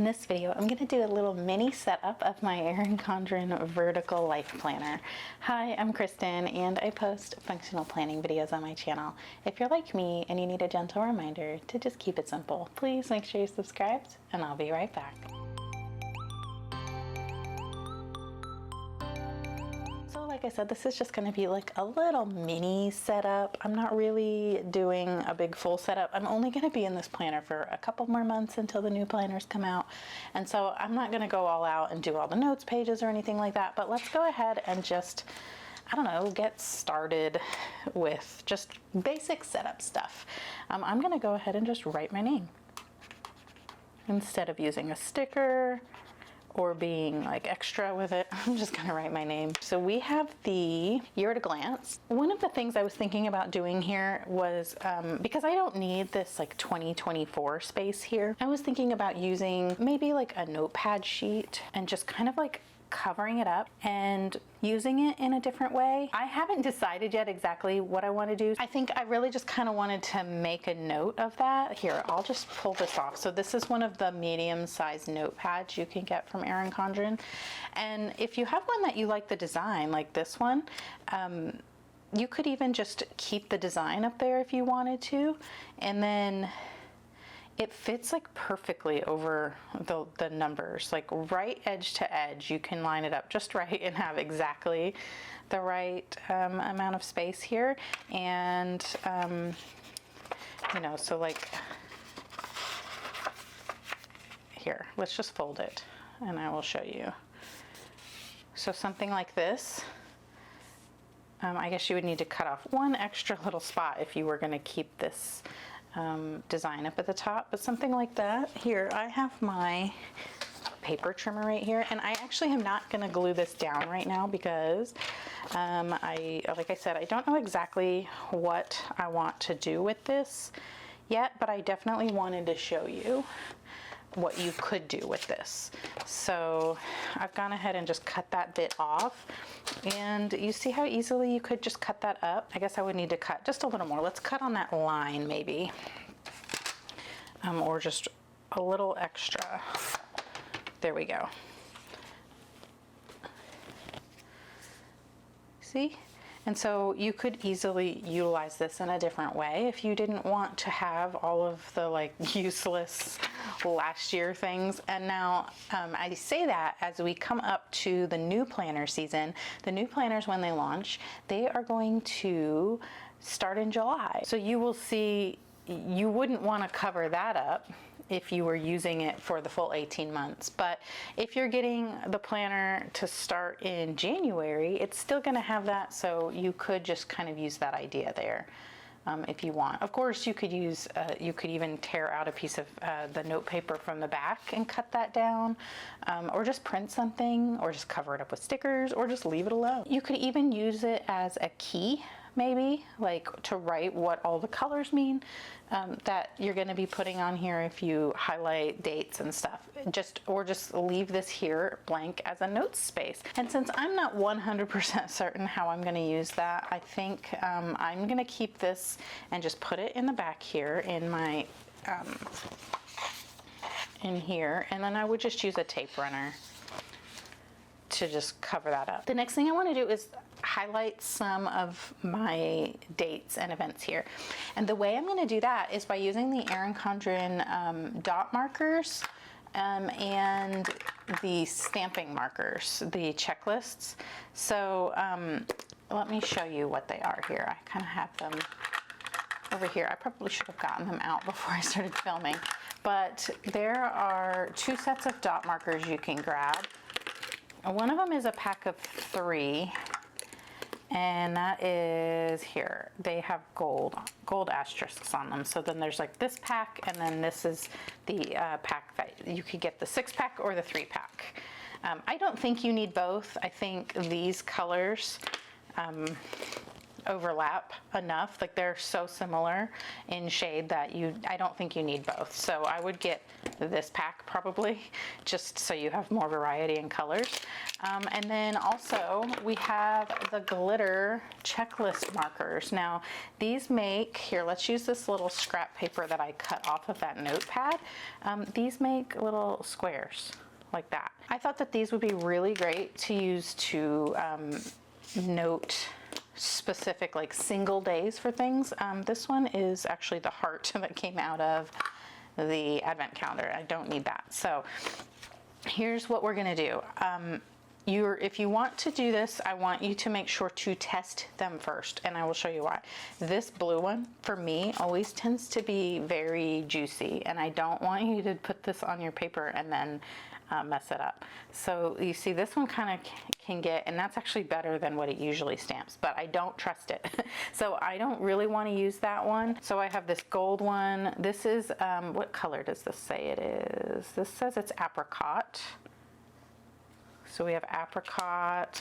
In this video, I'm going to do a little mini setup of my Erin Condren Vertical LifePlanner. Hi, I'm Kristen and I post functional planning videos on my channel. If you're like me and you need a gentle reminder to just keep it simple, please make sure you're subscribed and I'll be right back. So like I said, this is just going to be like a little mini setup. I'm not really doing a big full setup. I'm only going to be in this planner for a couple more months until the new planners come out. And so I'm not going to go all out and do all the notes pages or anything like that, but let's go ahead and just, I don't know, get started with just basic setup stuff. I'm going to go ahead and just write my name instead of using a sticker or being like extra with it. I'm just gonna write my name. So we have the year at a glance. One of the things I was thinking about doing here was, because I don't need this like 2024 space here, I was thinking about using maybe like a notepad sheet and just kind of like covering it up and using it in a different way. I haven't decided yet exactly what I want to do. I think I really just kind of wanted to make a note of that. Here, I'll just pull this off. So this is one of the medium-sized notepads you can get from Erin Condren. And if you have one that you like the design, like this one, you could even just keep the design up there if you wanted to. And then it fits like perfectly over the numbers, like right edge to edge. You can line it up just right and have exactly the right amount of space here. And, you know, so like here, let's just fold it and I will show you. So something like this, I guess you would need to cut off one extra little spot if you were going to keep this design up at the top, but something like that. Here, I have my paper trimmer right here, and I actually am not going to glue this down right now because like I said, I don't know exactly what I want to do with this yet, but I definitely wanted to show you what you could do with this. So I've gone ahead and just cut that bit off, and you see how easily you could just cut that up. I guess I would need to cut just a little more. Let's cut on that line maybe, or just a little extra. There we go. See? And so you could easily utilize this in a different way if you didn't want to have all of the like useless last year things. And now I say that as we come up to the new planner season. The new planners, when they launch, they are going to start in July. So you will see, you wouldn't want to cover that up if you were using it for the full 18 months. But if you're getting the planner to start in January, it's still going to have that. So you could just kind of use that idea there. If you want. Of course, you could use, you could even tear out a piece of the note paper from the back and cut that down, or just print something, or just cover it up with stickers, or just leave it alone. You could even use it as a key, maybe, like to write what all the colors mean that you're going to be putting on here if you highlight dates and stuff. Or just leave this here blank as a notes space. And since I'm not 100% certain how I'm going to use that, I think I'm going to keep this and just put it in the back here in my in here, and then I would just use a tape runner to just cover that up. The next thing I want to do is highlight some of my dates and events here. And the way I'm going to do that is by using the Erin Condren dot markers and the stamping markers, the checklists. So let me show you what they are here. I kind of have them over here. I probably should have gotten them out before I started filming. But there are two sets of dot markers you can grab. One of them is a pack of 3, and that is here. They have gold asterisks on them. So then there's like this pack, and then this is the pack that you could get, the 6-pack or the 3-pack. I don't think you need both. I think these colors overlap enough, like they're so similar in shade that I don't think you need both. So I would get this pack probably, just so you have more variety in colors. And then also we have the glitter checklist markers. Now these make, here, let's use this little scrap paper that I cut off of that notepad. These make little squares like that. I thought that these would be really great to use to note specific like single days for things. This one is actually the heart that came out of the advent calendar. I don't need that. So here's what we're gonna do. If you want to do this, I want you to make sure to test them first, and I will show you why. This blue one, for me, always tends to be very juicy, and I don't want you to put this on your paper and then mess it up. So you see this one kind of can get, and that's actually better than what it usually stamps, but I don't trust it. So I don't really want to use that one. So I have this gold one. This is, what color does this say it is? This says it's apricot. So we have apricot.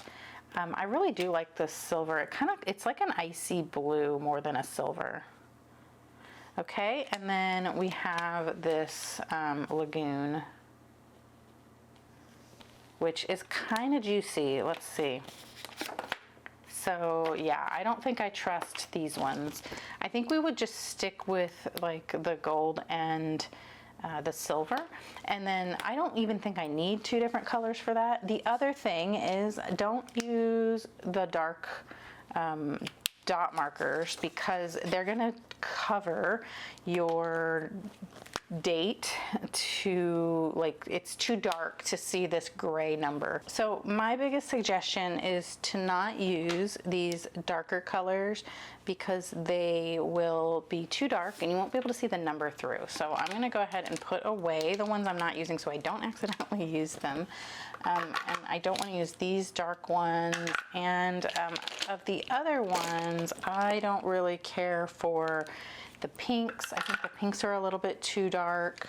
I really do like this silver. It's like an icy blue more than a silver. Okay, and then we have this lagoon, which is kind of juicy. Let's see. So yeah, I don't think I trust these ones. I think we would just stick with like the gold and the silver, and then I don't even think I need two different colors for that. The other thing is, don't use the dark dot markers because they're gonna cover your date to, like, it's too dark to see this gray number. So my biggest suggestion is to not use these darker colors because they will be too dark and you won't be able to see the number through. So I'm gonna go ahead and put away the ones I'm not using so I don't accidentally use them. And I don't want to use these dark ones, and of the other ones I don't really care for the pinks. I think the pinks are a little bit too dark,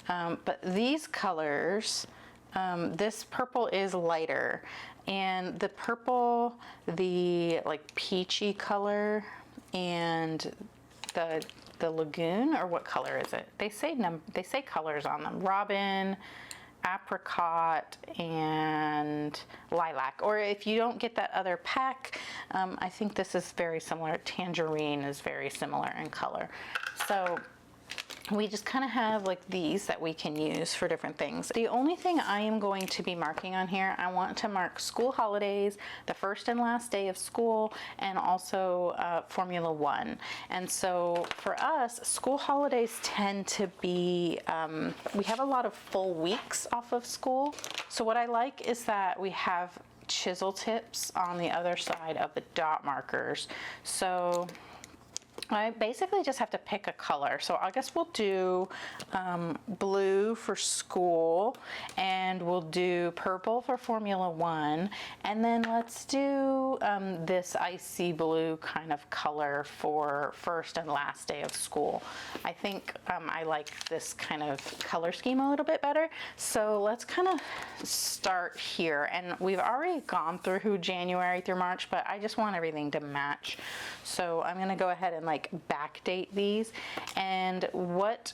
but these colors, this purple is lighter, and the purple, the like peachy color, and the lagoon, or what color is it? They say colors on them. Robin, apricot, and lilac. Or if you don't get that other pack, I think this is very similar. Tangerine is very similar in color. So we just kind of have like these that we can use for different things. The only thing I am going to be marking on here, I want to mark school holidays, the first and last day of school, and also Formula One. And so for us, school holidays tend to be, we have a lot of full weeks off of school. So what I like is that we have chisel tips on the other side of the dot markers. So I basically just have to pick a color. So I guess we'll do blue for school, and we'll do purple for Formula One, and then let's do this icy blue kind of color for first and last day of school. I think I like this kind of color scheme a little bit better. So let's kind of start here, and we've already gone through January through March, but I just want everything to match. So I'm gonna go ahead and like backdate these, and what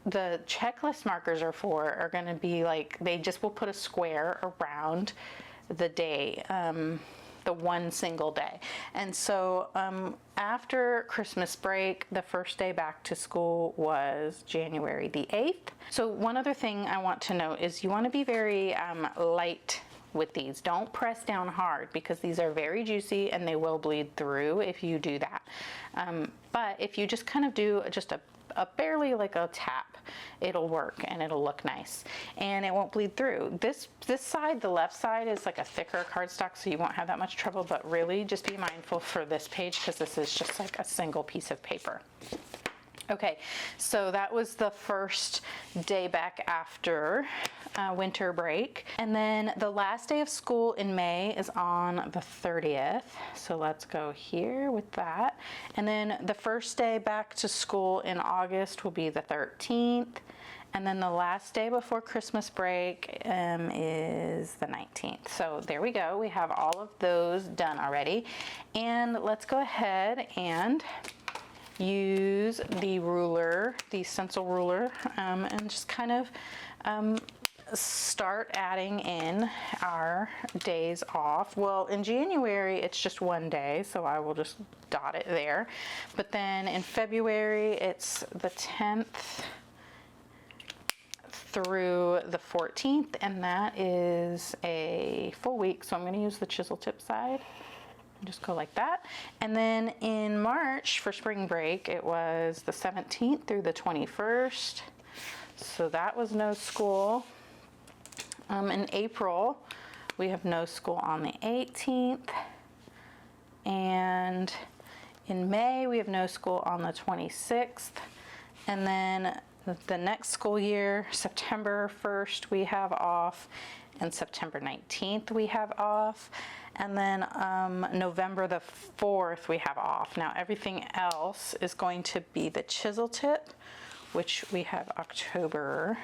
the checklist markers are for are going to be like, they just will put a square around the day, the one single day. And so after Christmas break, the first day back to school was January the 8th. So one other thing I want to note is you want to be very light with these. Don't press down hard because these are very juicy and they will bleed through if you do that. But if you just kind of do just a barely like a tap, it'll work and it'll look nice and it won't bleed through. This side, the left side, is like a thicker cardstock, so you won't have that much trouble, but really just be mindful for this page because this is just like a single piece of paper. Okay, so that was the first day back after winter break. And then the last day of school in May is on the 30th. So let's go here with that. And then the first day back to school in August will be the 13th. And then the last day before Christmas break is the 19th. So there we go. We have all of those done already. And let's go ahead and use the ruler, the stencil ruler, and just kind of start adding in our days off. Well, in January, it's just one day, so I will just dot it there. But then in February, it's the 10th through the 14th, and that is a full week. So I'm going to use the chisel tip side. Just go like that. And then in March for spring break, it was the 17th through the 21st. So that was no school. In April, we have no school on the 18th. And in May, we have no school on the 26th. And then the next school year, September 1st, we have off. And September 19th, we have off. And then November the 4th, we have off. Now, everything else is going to be the chisel tip, which we have October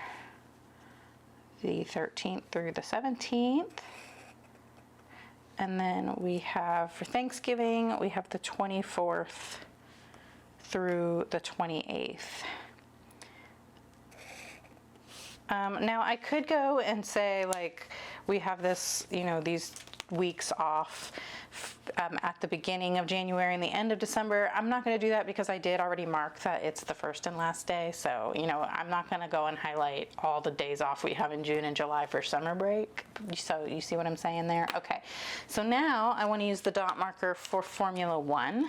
the 13th through the 17th. And then we have, for Thanksgiving, we have the 24th through the 28th. Now I could go and say, like, we have this, you know, these weeks off at the beginning of January and the end of December. I'm not going to do that because I did already mark that it's the first and last day. So, you know, I'm not going to go and highlight all the days off we have in June and July for summer break. So you see what I'm saying there? Okay. So now I want to use the dot marker for Formula 1.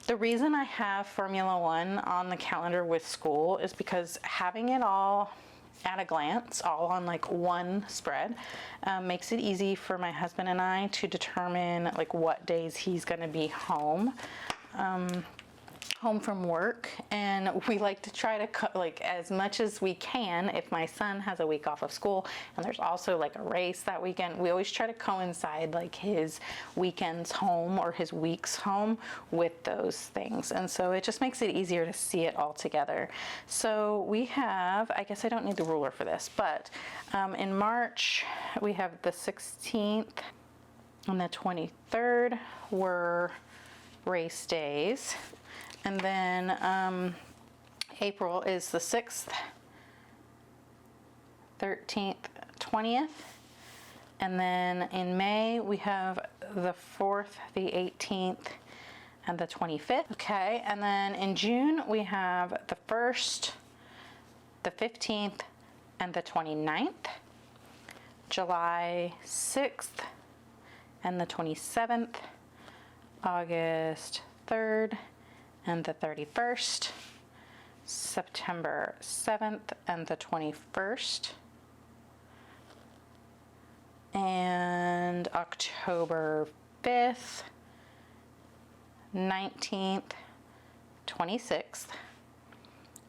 The reason I have Formula 1 on the calendar with school is because having it all at a glance, all on like one spread, makes it easy for my husband and I to determine like what days he's going to be home from work. And we like to try to like as much as we can. If my son has a week off of school and there's also like a race that weekend, we always try to coincide like his weekends home or his weeks home with those things. And so it just makes it easier to see it all together. So we have, I guess I don't need the ruler for this, but in March we have the 16th and the 23rd were race days. And then April is the 6th, 13th, 20th. And then in May, we have the 4th, the 18th, and the 25th. Okay, and then in June, we have the 1st, the 15th, and the 29th. July 6th, and the 27th. August 3rd, and the 31st, September 7th and the 21st, and October 5th, 19th, 26th,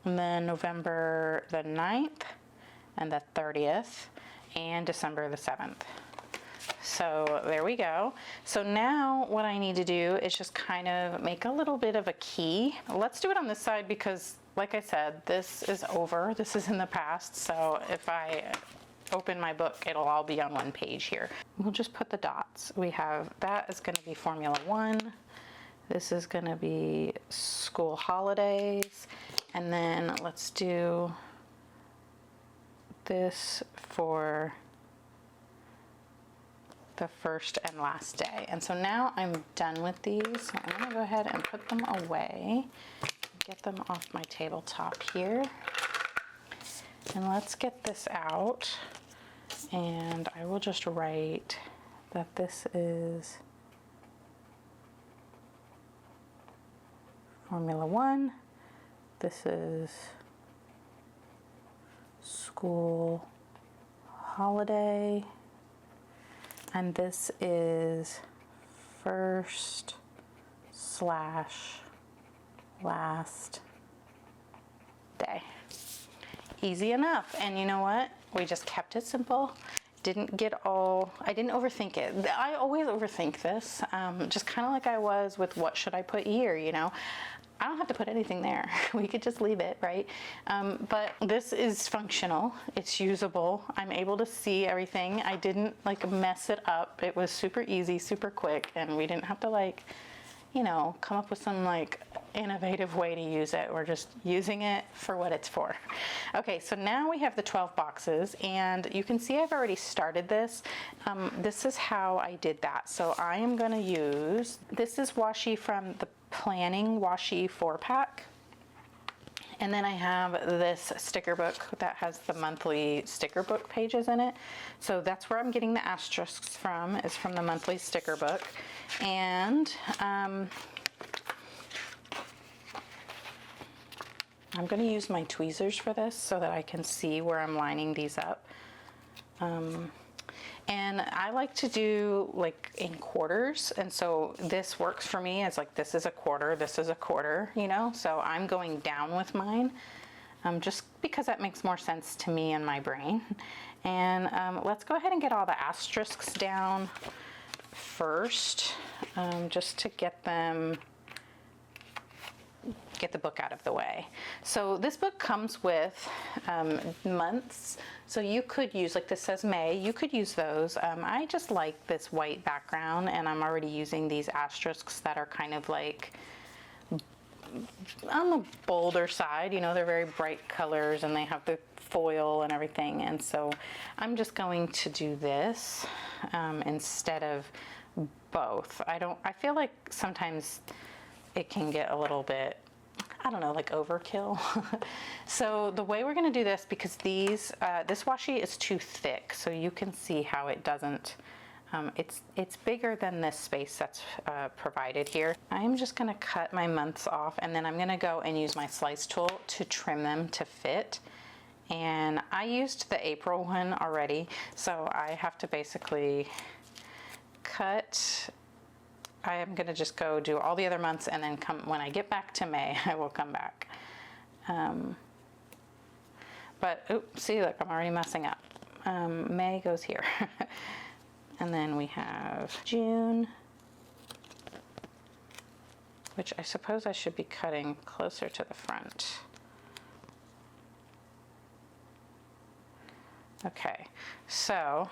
and then November the 9th and the 30th, and December the 7th. So there we go. So now what I need to do is just kind of make a little bit of a key. Let's do it on this side because, like I said, this is over. This is in the past. So if I open my book, it'll all be on one page here. We'll just put the dots. We have, that is going to be Formula 1. This is going to be school holidays. And then let's do this for the first and last day. And so now I'm done with these. So I'm going to go ahead and put them away, get them off my tabletop here. And let's get this out. And I will just write that this is Formula 1. This is school holiday. And this is first / last day. Easy enough. And you know what? We just kept it simple. I didn't overthink it. I always overthink this, just kind of like I was with what should I put here, you know? I don't have to put anything there. We could just leave it, right? But this is functional. It's usable. I'm able to see everything. I didn't like mess it up. It was super easy, super quick, and we didn't have to like, you know, come up with some like innovative way to use it. We're just using it for what it's for. Okay, so now we have the 12 boxes, and you can see I've already started this. This is how I did that. So I am going to use, this is washi from the Planning Washi 4-pack. And then I have this sticker book that has the monthly sticker book pages in it. So that's where I'm getting the asterisks from, is from the monthly sticker book. And I'm going to use my tweezers for this so that I can see where I'm lining these up. And I like to do like in quarters, and so this works for me as like this is a quarter, this is a quarter, you know, so I'm going down with mine just because that makes more sense to me and my brain. And let's go ahead and get all the asterisks down first, just to get the book out of the way. So this book comes with months, so you could use, like this says May, you could use those. I just like this white background, and I'm already using these asterisks that are kind of like on the bolder side, you know, they're very bright colors and they have the foil and everything, and so I'm just going to do this instead of both. I feel like sometimes it can get a little bit, I don't know, like overkill. So the way we're going to do this, because this washi is too thick, so you can see how it doesn't, it's bigger than this space that's provided here. I'm just going to cut my months off, and then I'm going to go and use my slice tool to trim them to fit. And I used the April one already, so I have to basically cut. I am going to just go do all the other months, and then when I get back to May, I will come back. But, oops, see, look, I'm already messing up. May goes here. And then we have June, which I suppose I should be cutting closer to the front. Okay, so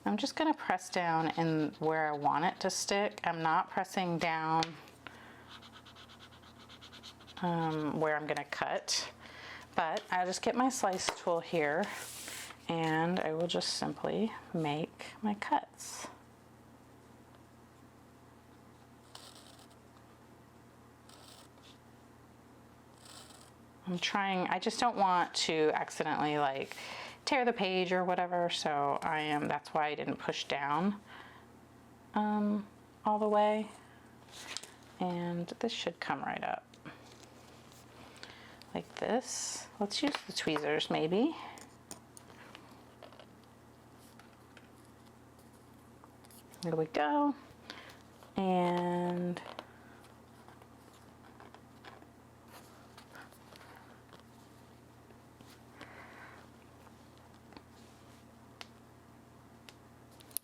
I'm just going to press down in where I want it to stick. I'm not pressing down where I'm going to cut, but I'll just get my slice tool here, and I will just simply make my cuts. I just don't want to accidentally like tear the page or whatever, so that's why I didn't push down all the way, and this should come right up like this. Let's use the tweezers maybe. There we go. And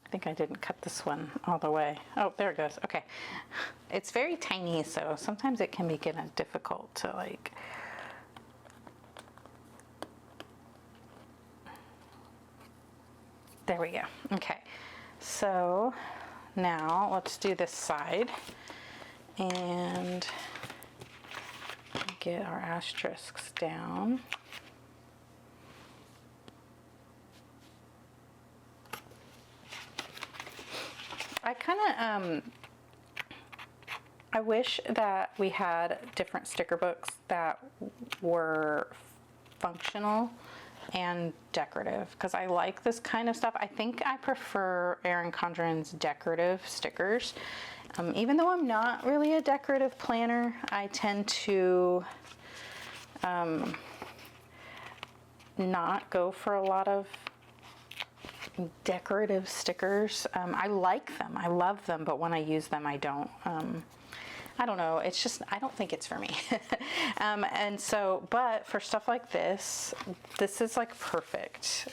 I think I didn't cut this one all the way. Oh, there it goes. Okay. It's very tiny, so sometimes it can be kind of difficult to like. There we go. Okay. So now let's do this side and get our asterisks down. I kind of, I wish that we had different sticker books that were functional and decorative, because I like this kind of stuff. I think I prefer Erin Condren's decorative stickers. Even though I'm not really a decorative planner, I tend to not go for a lot of decorative stickers. I like them, I love them, but when I use them, I don't know, it's just, I don't think it's for me. And so, but for stuff like this is like perfect,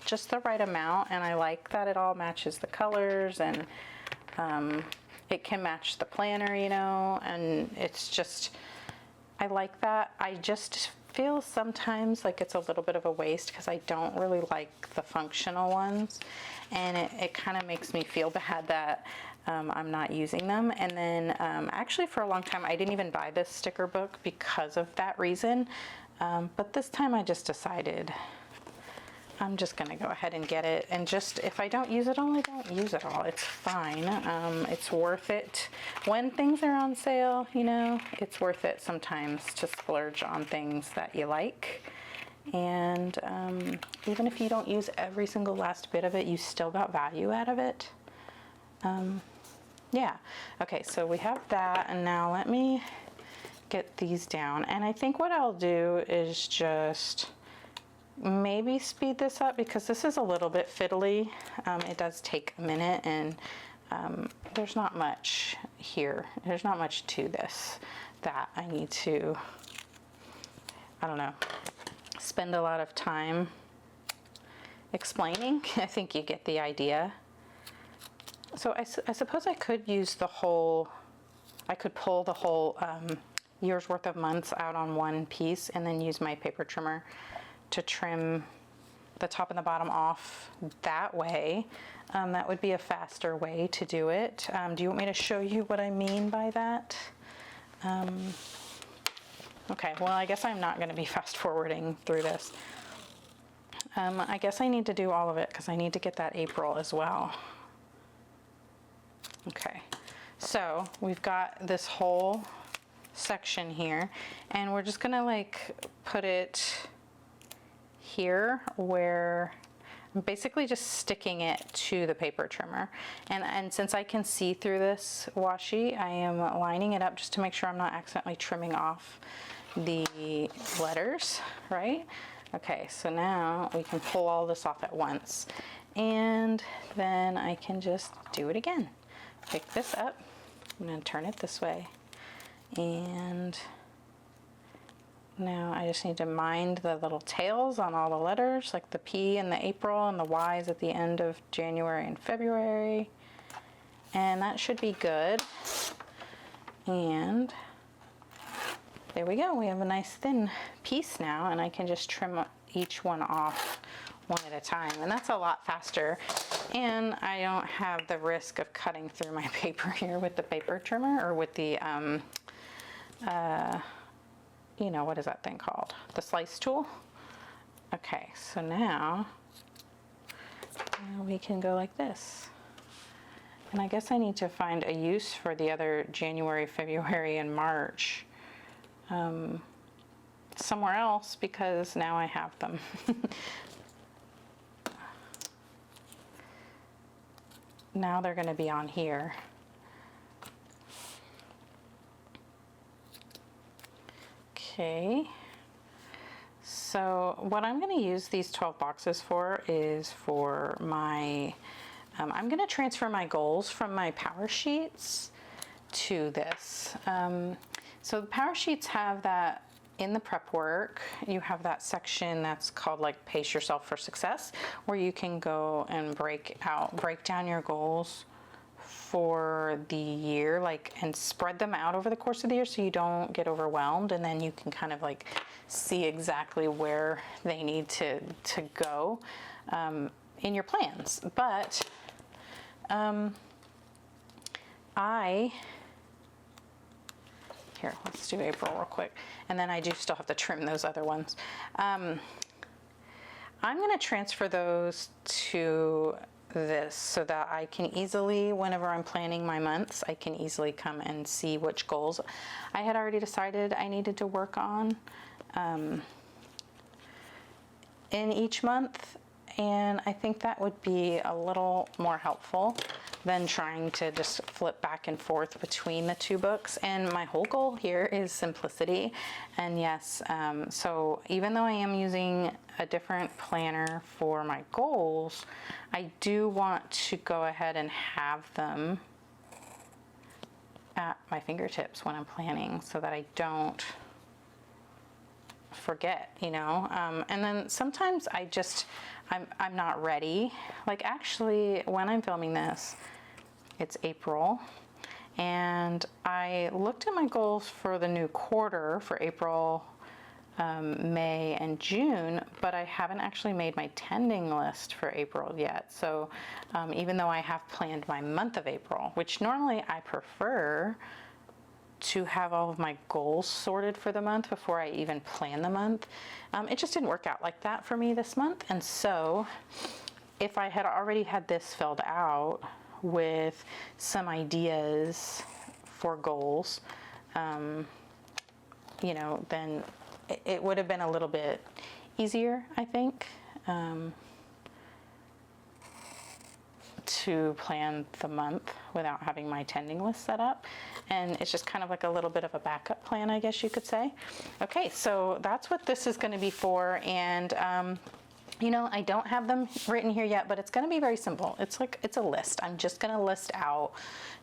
just the right amount, and I like that it all matches the colors, and it can match the planner, you know, and it's just, I like that. I just feel sometimes like it's a little bit of a waste because I don't really like the functional ones, and it kind of makes me feel bad that I'm not using them. And then actually for a long time, I didn't even buy this sticker book because of that reason. But this time I just decided I'm just gonna go ahead and get it, and just, if I don't use it all, I don't use it all. It's fine. It's worth it. When things are on sale, you know, it's worth it sometimes to splurge on things that you like. And even if you don't use every single last bit of it, you still got value out of it. Yeah, okay, so we have that, and now let me get these down. And I think what I'll do is just maybe speed this up because this is a little bit fiddly. It does take a minute, and there's not much here. There's not much to this that I need to, I don't know, spend a lot of time explaining. I think you get the idea. So I suppose I could use the whole, I could pull the whole year's worth of months out on one piece and then use my paper trimmer to trim the top and the bottom off that way. That would be a faster way to do it. Do you want me to show you what I mean by that? Okay, well, I guess I'm not going to be fast forwarding through this. I guess I need to do all of it because I need to get that April as well. Okay, so we've got this whole section here, and we're just gonna like put it here where I'm basically just sticking it to the paper trimmer. And since I can see through this washi, I am lining it up just to make sure I'm not accidentally trimming off the letters, right? Okay, so now we can pull all this off at once, and then I can just do it again. Pick this up, I'm gonna turn it this way, and now I just need to mind the little tails on all the letters, like the P in the April and the Y's at the end of January and February, and that should be good. And there we go, we have a nice thin piece now, and I can just trim each one off one at a time, and that's a lot faster, and I don't have the risk of cutting through my paper here with the paper trimmer, or with the you know, what is that thing called, the slice tool. Okay, so now we can go like this, and I guess I need to find a use for the other January, February, and March somewhere else, because now I have them. Now they're going to be on here. Okay, so what I'm going to use these 12 boxes for is for my, I'm going to transfer my goals from my power sheets to this. So the power sheets have that in the prep work, you have that section that's called like Pace Yourself for Success, where you can go and break down your goals for the year, like, and spread them out over the course of the year so you don't get overwhelmed, and then you can kind of like see exactly where they need to go in your plans. But here, let's do April real quick, and then I do still have to trim those other ones. I'm going to transfer those to this so that I can easily, whenever I'm planning my months, I can easily come and see which goals I had already decided I needed to work on in each month. And I think that would be a little more helpful than trying to just flip back and forth between the two books. And my whole goal here is simplicity. And yes, so even though I am using a different planner for my goals, I do want to go ahead and have them at my fingertips when I'm planning so that I don't forget, you know. And then sometimes I'm not ready. Like, actually, when I'm filming this, it's April, and I looked at my goals for the new quarter for April May and June, but I haven't actually made my tending list for April yet. So even though I have planned my month of April, which normally I prefer to have all of my goals sorted for the month before I even plan the month, it just didn't work out like that for me this month. And so if I had already had this filled out with some ideas for goals, you know, then it would have been a little bit easier, I think, to plan the month without having my tending list set up. And it's just kind of like a little bit of a backup plan, I guess you could say. Okay, so that's what this is going to be for. And you know, I don't have them written here yet, but it's going to be very simple. It's like, it's a list. I'm just going to list out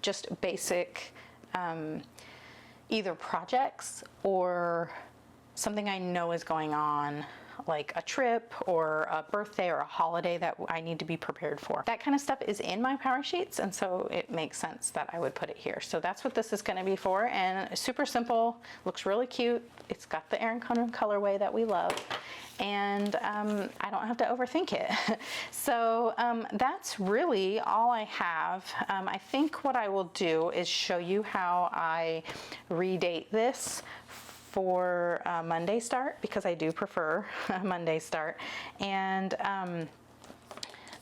just basic either projects or something I know is going on, like a trip or a birthday or a holiday that I need to be prepared for. That kind of stuff is in my power sheets, and so it makes sense that I would put it here. So that's what this is going to be for, and super simple, looks really cute. It's got the Erin Condren colorway that we love, and I don't have to overthink it. So that's really all I have. I think what I will do is show you how I redate this for Monday start, because I do prefer a Monday start. And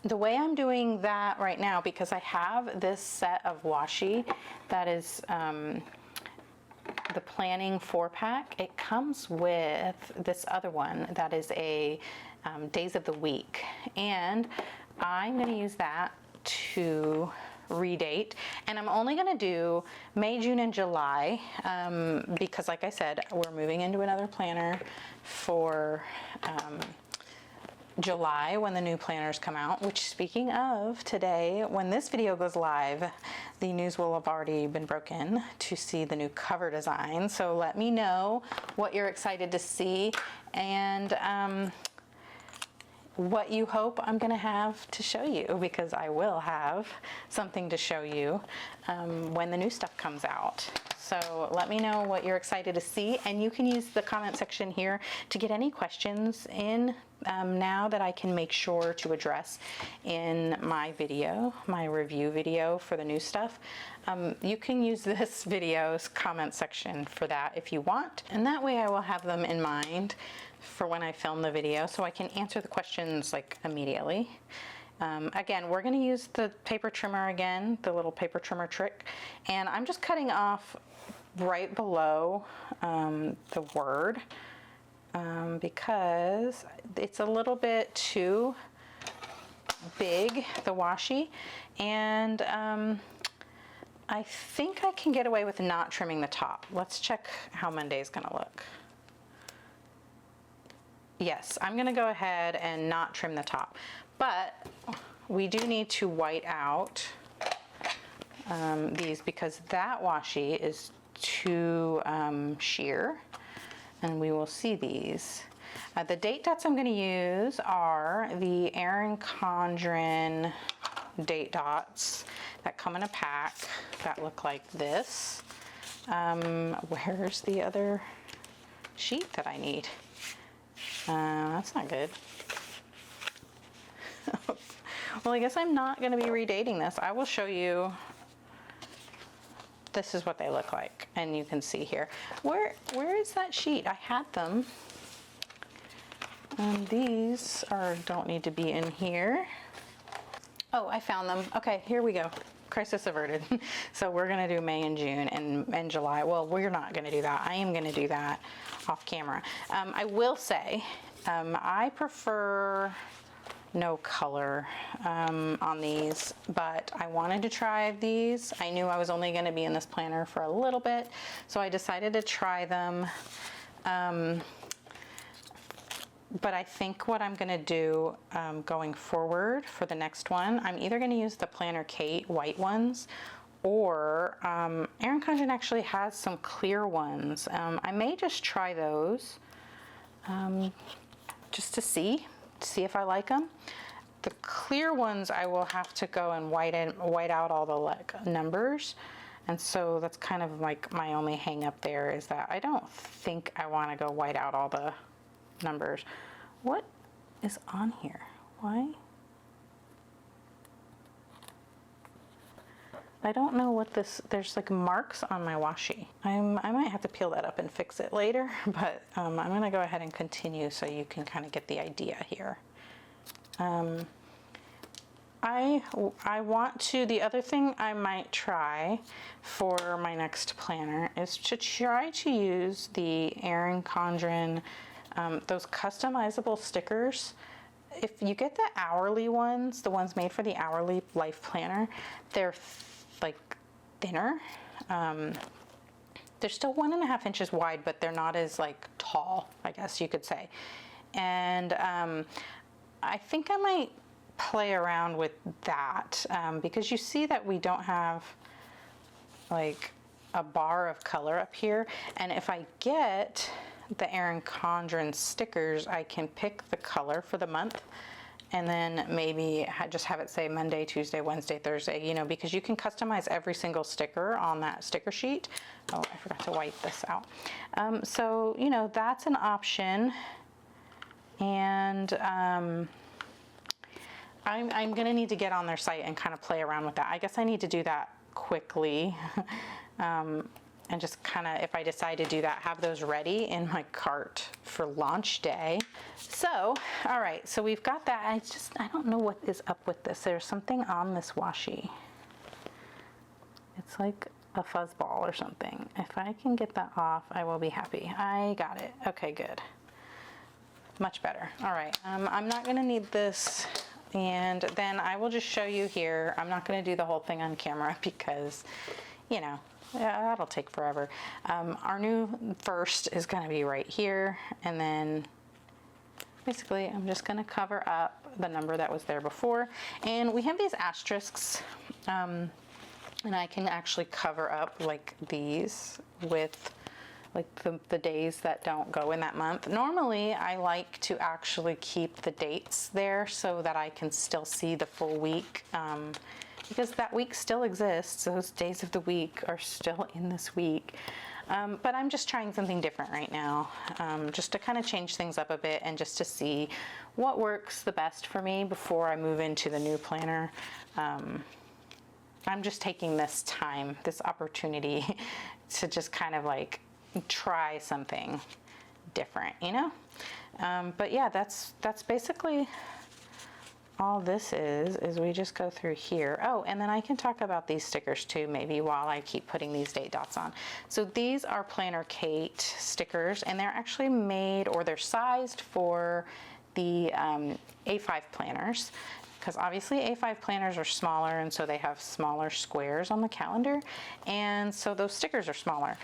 the way I'm doing that right now, because I have this set of washi that is the planning 4-pack, it comes with this other one that is a days of the week, and I'm going to use that to redate, and I'm only going to do May, June, and July because, like I said, we're moving into another planner for July when the new planners come out, which, speaking of, today when this video goes live, the news will have already been broken to see the new cover design. So let me know what you're excited to see, and what you hope I'm going to have to show you, because I will have something to show you when the new stuff comes out. So let me know what you're excited to see, and you can use the comment section here to get any questions in now that I can make sure to address in my video, my review video for the new stuff. You can use this video's comment section for that if you want, and that way I will have them in mind for when I film the video, so I can answer the questions like immediately. Again, we're going to use the paper trimmer again, the little paper trimmer trick, and I'm just cutting off right below the word because it's a little bit too big, the washi, and I think I can get away with not trimming the top. Let's check how Monday's going to look. Yes, I'm going to go ahead and not trim the top, but we do need to white out these, because that washi is too sheer, and we will see these. The date dots I'm going to use are the Erin Condren date dots that come in a pack that look like this. Where's the other sheet that I need? That's not good. Well, I guess I'm not going to be redating this. I will show you. This is what they look like, and you can see here. Where is that sheet? I had them. And these don't need to be in here. Oh, I found them. Okay, here we go. Crisis averted. So we're going to do May and June and July. Well, we're not going to do that. I am going to do that off camera. I will say I prefer no color on these, but I wanted to try these. I knew I was only going to be in this planner for a little bit, so I decided to try them. But I think what I'm going to do going forward for the next one, I'm either going to use the Planner Kate white ones, or Erin Condren actually has some clear ones. I may just try those just to see if I like them. The clear ones I will have to go and white out all the numbers, And so that's kind of like my only hang up there, is that I don't think I want to go white out all the numbers. What is on here? Why? I don't know what this, there's like marks on my washi. I might have to peel that up and fix it later, but I'm gonna go ahead and continue so you can kind of get the idea here. I want to, the other thing I might try for my next planner is to try to use the Erin Condren, those customizable stickers. If you get the hourly ones, the ones made for the hourly life planner, they're like thinner. They're still 1.5 inches wide, but they're not as like tall, I guess you could say. And I think I might play around with that, because you see that we don't have like a bar of color up here. And if I get the Erin Condren stickers, I can pick the color for the month, and then maybe just have it say Monday, Tuesday, Wednesday, Thursday, you know, because you can customize every single sticker on that sticker sheet. Oh, I forgot to wipe this out. So, you know, that's an option. And I'm gonna need to get on their site and kind of play around with that. I guess I need to do that quickly. And just kind of, if I decide to do that, have those ready in my cart for launch day. So, all right, so we've got that. I don't know what is up with this. There's something on this washi. It's like a fuzz ball or something. If I can get that off, I will be happy. I got it. Okay, good. Much better. All right, I'm not gonna need this. And then I will just show you here. I'm not gonna do the whole thing on camera because, you know, yeah, that'll take forever. Our new first is going to be right here, and then basically I'm just going to cover up the number that was there before. And we have these asterisks, and I can actually cover up like these with like the days that don't go in that month. Normally I like to actually keep the dates there so that I can still see the full week, because that week still exists. Those days of the week are still in this week. But I'm just trying something different right now, just to kind of change things up a bit and just to see what works the best for me before I move into the new planner. I'm just taking this time, this opportunity to just kind of like try something different, you know? But yeah, that's basically all this is we just go through here. Oh, and then I can talk about these stickers too, maybe while I keep putting these date dots on. So these are Planner Kate stickers, and they're actually made, or they're sized for the A5 planners, because obviously A5 planners are smaller, and so they have smaller squares on the calendar, and so those stickers are smaller.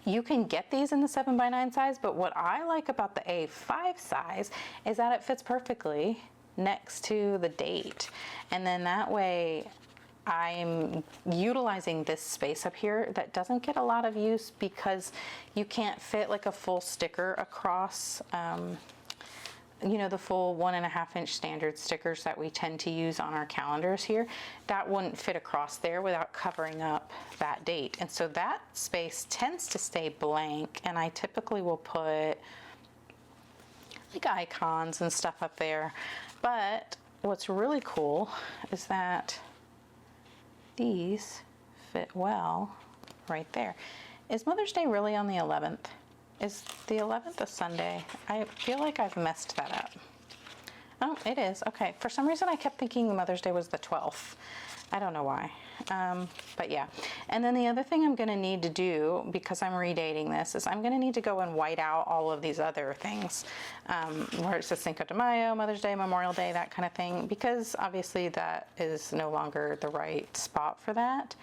You can get these in the 7x9 size, but what I like about the A5 size is that it fits perfectly next to the date. And then that way I'm utilizing this space up here that doesn't get a lot of use because you can't fit like a full sticker across, you know, the full 1.5 inch standard stickers that we tend to use on our calendars here. That wouldn't fit across there without covering up that date. And so that space tends to stay blank, and I typically will put like icons and stuff up there. But what's really cool is that these fit well right there. Is Mother's Day really on the 11th? Is the 11th a Sunday? I feel like I've messed that up. Oh, it is. Okay. For some reason, I kept thinking Mother's Day was the 12th. I don't know why. But yeah. And then the other thing I'm going to need to do, because I'm redating this, is I'm going to need to go and white out all of these other things, where it says Cinco de Mayo, Mother's Day, Memorial Day, that kind of thing, because obviously that is no longer the right spot for that.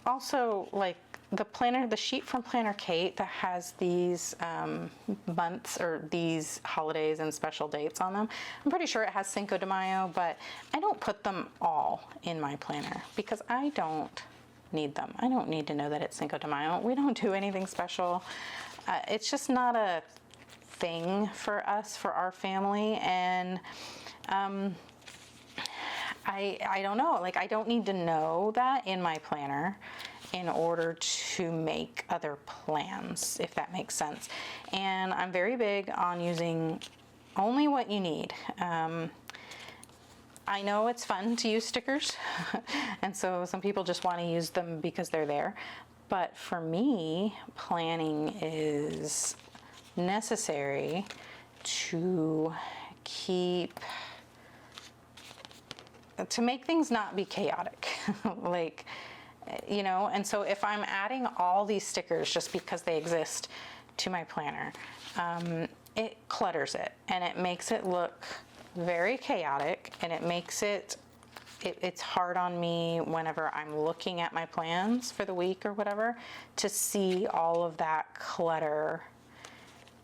Also, like, the planner, the sheet from Planner Kate that has these months or these holidays and special dates on them, I'm pretty sure it has Cinco de Mayo, but I don't put them all in my planner because I don't need them. I don't need to know that it's Cinco de Mayo. We don't do anything special. It's just not a thing for us, for our family, and I don't know, like I don't need to know that in my planner in order to make other plans, if that makes sense. And I'm very big on using only what you need. I know it's fun to use stickers, and so some people just want to use them because they're there. But for me, planning is necessary to make things not be chaotic. Like, you know, and so if I'm adding all these stickers just because they exist to my planner, it clutters it and it makes it look very chaotic, and it makes it's hard on me whenever I'm looking at my plans for the week or whatever to see all of that clutter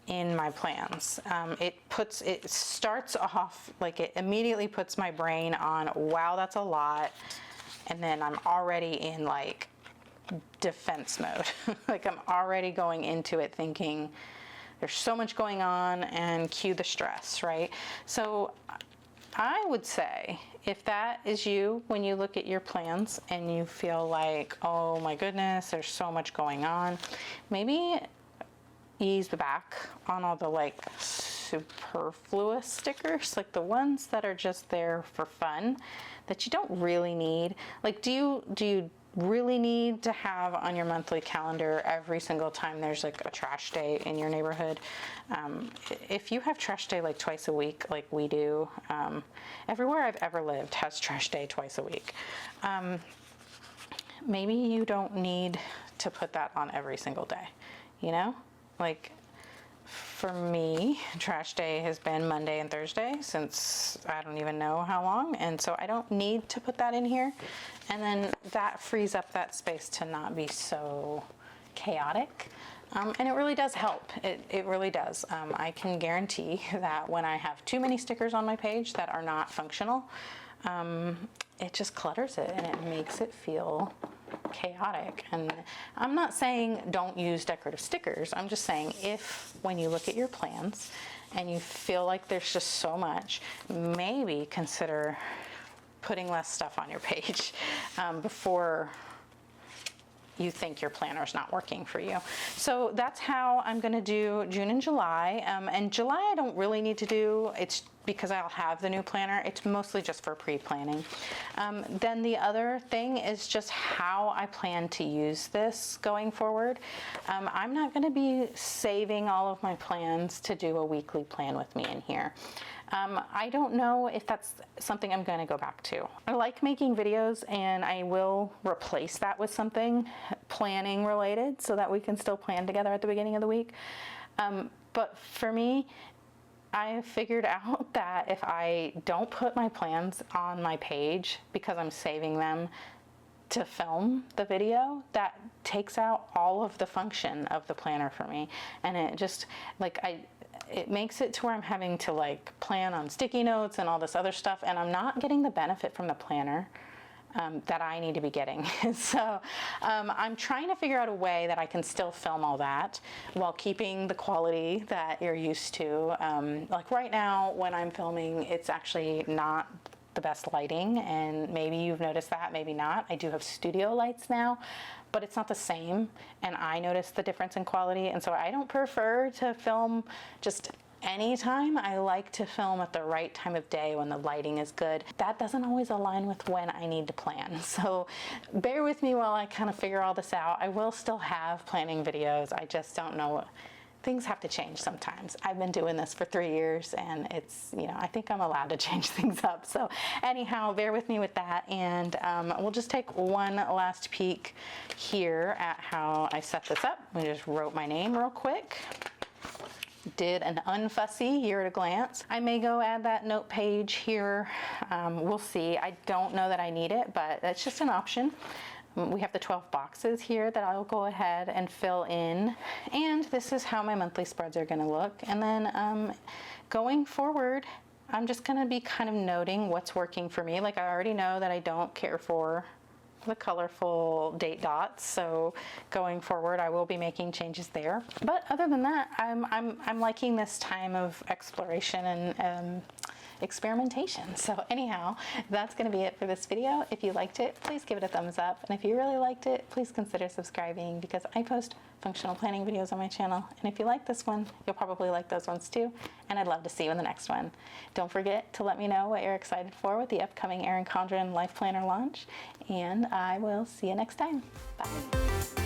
in my plans. It starts off, like it immediately puts my brain on, wow, that's a lot. And then I'm already in like defense mode. Like I'm already going into it thinking there's so much going on, and cue the stress, right? So I would say if that is you, when you look at your plans and you feel like, oh my goodness, there's so much going on, maybe ease back on all the like superfluous stickers, like the ones that are just there for fun that you don't really need. Like, do you really need to have on your monthly calendar every single time there's like a trash day in your neighborhood? If you have trash day like twice a week, like we do, everywhere I've ever lived has trash day twice a week. Maybe you don't need to put that on every single day, you know? Like, for me, trash day has been Monday and Thursday since I don't even know how long, and so I don't need to put that in here. And then that frees up that space to not be so chaotic. And it really does help. It really does. I can guarantee that when I have too many stickers on my page that are not functional, it just clutters it and it makes it feel chaotic. And I'm not saying don't use decorative stickers. I'm just saying if when you look at your plans and you feel like there's just so much, maybe consider putting less stuff on your page before you think your planner is not working for you. So that's how I'm going to do June and July. And July I don't really need to do. It's because I'll have the new planner. It's mostly just for pre-planning. Then the other thing is just how I plan to use this going forward. I'm not going to be saving all of my plans to do a weekly plan with me in here. I don't know if that's something I'm going to go back to. I like making videos, and I will replace that with something planning related so that we can still plan together at the beginning of the week. But for me, I have figured out that if I don't put my plans on my page because I'm saving them to film the video, that takes out all of the function of the planner for me. And it just, like, it makes it to where I'm having to like plan on sticky notes and all this other stuff, and I'm not getting the benefit from the planner that I need to be getting. So I'm trying to figure out a way that I can still film all that while keeping the quality that you're used to. Like right now when I'm filming, it's actually not the best lighting, and maybe you've noticed that, maybe not. I do have studio lights now, but it's not the same, and I notice the difference in quality, and so I don't prefer to film just anytime. I like to film at the right time of day when the lighting is good. That doesn't always align with when I need to plan, so bear with me while I kind of figure all this out. I will still have planning videos. I just don't know. Things have to change sometimes. I've been doing this for 3 years, and it's, you know, I think I'm allowed to change things up. So anyhow, bear with me with that, and we'll just take one last peek here at how I set this up. I just wrote my name real quick. Did an unfussy here at a glance. I may go add that note page here. We'll see. I don't know that I need it, but that's just an option. We have the 12 boxes here that I'll go ahead and fill in, and this is how my monthly spreads are going to look. And then going forward, I'm just going to be kind of noting what's working for me. Like, I already know that I don't care for the colorful date dots, so going forward I will be making changes there. But other than that, I'm liking this time of exploration and experimentation. So anyhow, that's going to be it for this video. If you liked it, please give it a thumbs up. And if you really liked it, please consider subscribing, because I post functional planning videos on my channel. And if you like this one, you'll probably like those ones too. And I'd love to see you in the next one. Don't forget to let me know what you're excited for with the upcoming Erin Condren LifePlanner launch. And I will see you next time. Bye.